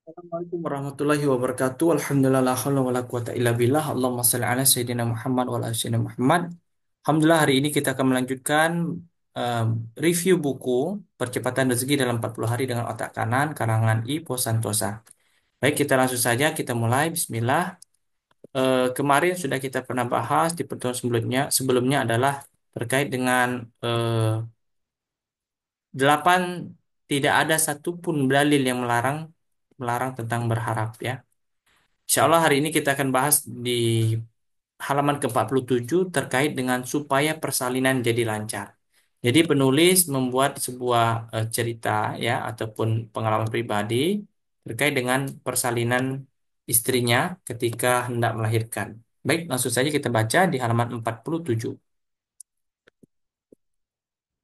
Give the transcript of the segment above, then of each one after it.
Assalamualaikum warahmatullahi wabarakatuh. Alhamdulillah la haula wala quwata illa billah. Allahumma shalli ala sayyidina Muhammad wa ala ali sayyidina Muhammad. Alhamdulillah hari ini kita akan melanjutkan um, review buku Percepatan Rezeki dalam 40 Hari dengan Otak Kanan karangan Ipo Santosa. Baik, kita langsung saja kita mulai. Bismillah. Kemarin sudah kita pernah bahas di pertemuan sebelumnya adalah terkait dengan 8 tidak ada satupun dalil yang melarang melarang tentang berharap ya. Insya Allah hari ini kita akan bahas di halaman ke-47 terkait dengan supaya persalinan jadi lancar. Jadi penulis membuat sebuah cerita ya ataupun pengalaman pribadi terkait dengan persalinan istrinya ketika hendak melahirkan. Baik, langsung saja kita baca di halaman 47.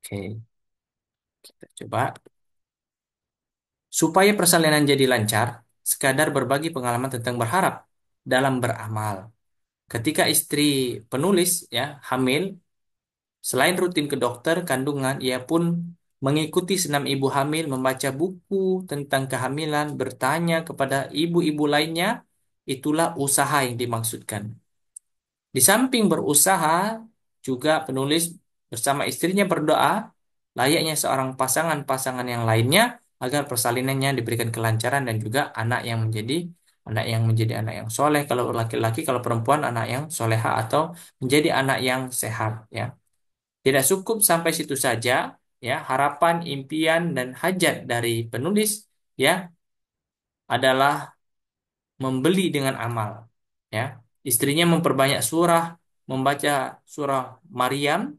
Oke, kita coba. Supaya persalinan jadi lancar, sekadar berbagi pengalaman tentang berharap dalam beramal. Ketika istri penulis ya hamil, selain rutin ke dokter kandungan, ia pun mengikuti senam ibu hamil, membaca buku tentang kehamilan, bertanya kepada ibu-ibu lainnya. Itulah usaha yang dimaksudkan. Di samping berusaha, juga penulis bersama istrinya berdoa, layaknya seorang pasangan-pasangan yang lainnya, agar persalinannya diberikan kelancaran dan juga anak yang menjadi anak yang soleh. Kalau laki-laki, kalau perempuan anak yang soleha atau menjadi anak yang sehat. Ya, tidak cukup sampai situ saja. Ya, harapan, impian dan hajat dari penulis ya adalah membeli dengan amal. Ya, istrinya memperbanyak surah, membaca surah Maryam.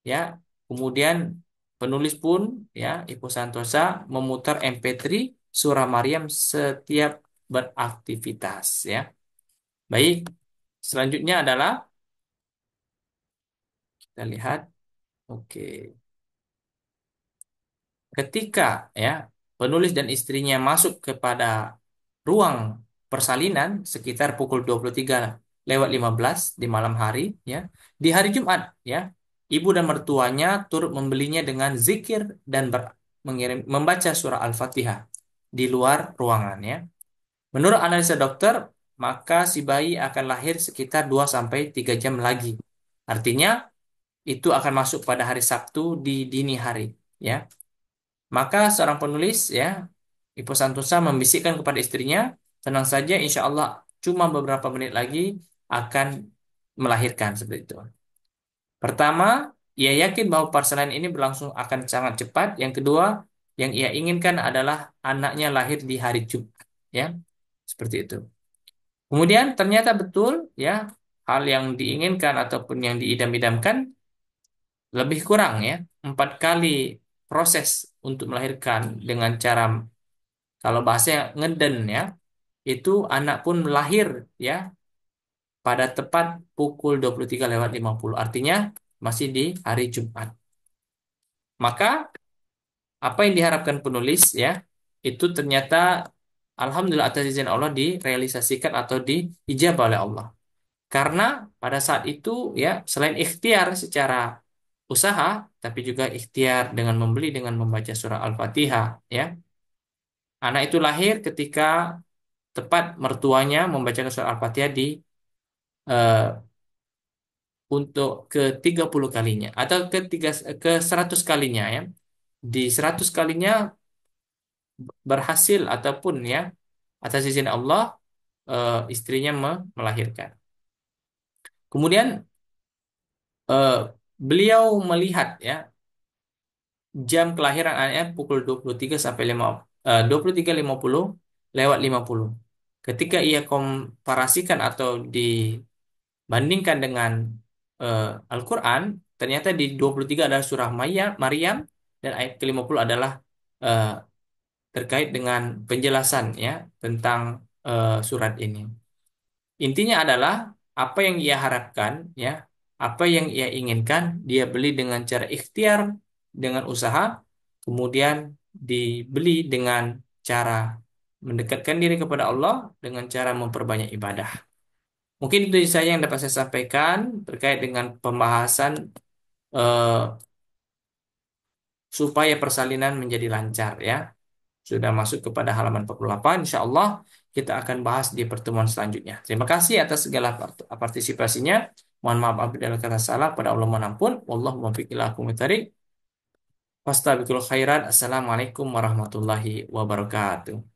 Ya, kemudian penulis pun ya Ibu Santosa memutar MP3 surah Maryam setiap beraktivitas. Ya, baik. Selanjutnya adalah kita lihat. Oke. Ketika ya penulis dan istrinya masuk kepada ruang persalinan sekitar pukul 23:15 di malam hari ya di hari Jumat ya ibu dan mertuanya turut membelinya dengan zikir dan membaca surah Al-Fatihah di luar ruangan ya. Menurut analisa dokter, maka si bayi akan lahir sekitar 2 sampai 3 jam lagi. Artinya itu akan masuk pada hari Sabtu di dini hari ya. Maka seorang penulis ya, Ipo Santosa membisikkan kepada istrinya, tenang saja, insya Allah cuma beberapa menit lagi akan melahirkan seperti itu. Pertama, ia yakin bahwa persalinan ini berlangsung akan sangat cepat. Yang kedua, yang ia inginkan adalah anaknya lahir di hari Jumat, ya, seperti itu. Kemudian ternyata betul, ya, hal yang diinginkan ataupun yang diidam-idamkan lebih kurang, ya, 4 kali proses untuk melahirkan dengan cara kalau bahasanya ngeden ya, itu anak pun lahir ya pada tepat pukul 23:50. Artinya masih di hari Jumat. Maka apa yang diharapkan penulis ya, itu ternyata alhamdulillah atas izin Allah direalisasikan atau diijabah oleh Allah. Karena pada saat itu ya selain ikhtiar secara usaha, tapi juga ikhtiar dengan membeli dengan membaca surah Al-Fatihah ya. Anak itu lahir ketika tepat mertuanya membacakan surah Al-Fatihah eh, untuk ke 30 kalinya atau ke 100 kalinya ya. Di 100 kalinya berhasil ataupun ya atas izin Allah istrinya melahirkan. Kemudian eh, beliau melihat ya jam kelahiran anaknya pukul 23:50. Ketika ia komparasikan atau bandingkan dengan Al-Quran, ternyata di 23 adalah surah Maryam dan ayat ke-50 adalah eh, terkait dengan penjelasan ya tentang surat ini. Intinya adalah apa yang ia harapkan ya, apa yang ia inginkan dia beli dengan cara ikhtiar, dengan usaha, kemudian dibeli dengan cara mendekatkan diri kepada Allah dengan cara memperbanyak ibadah. Mungkin itu saja yang dapat saya sampaikan terkait dengan pembahasan eh, supaya persalinan menjadi lancar ya. sudah masuk kepada halaman 48. Insya Allah kita akan bahas di pertemuan selanjutnya. Terima kasih atas segala partisipasinya. Mohon maaf apabila ada kata salah, pada Allah mohon ampun. Wallahu muwaffiq ila aqwamit thoriq. Fastabiqul khairat. Assalamualaikum warahmatullahi wabarakatuh.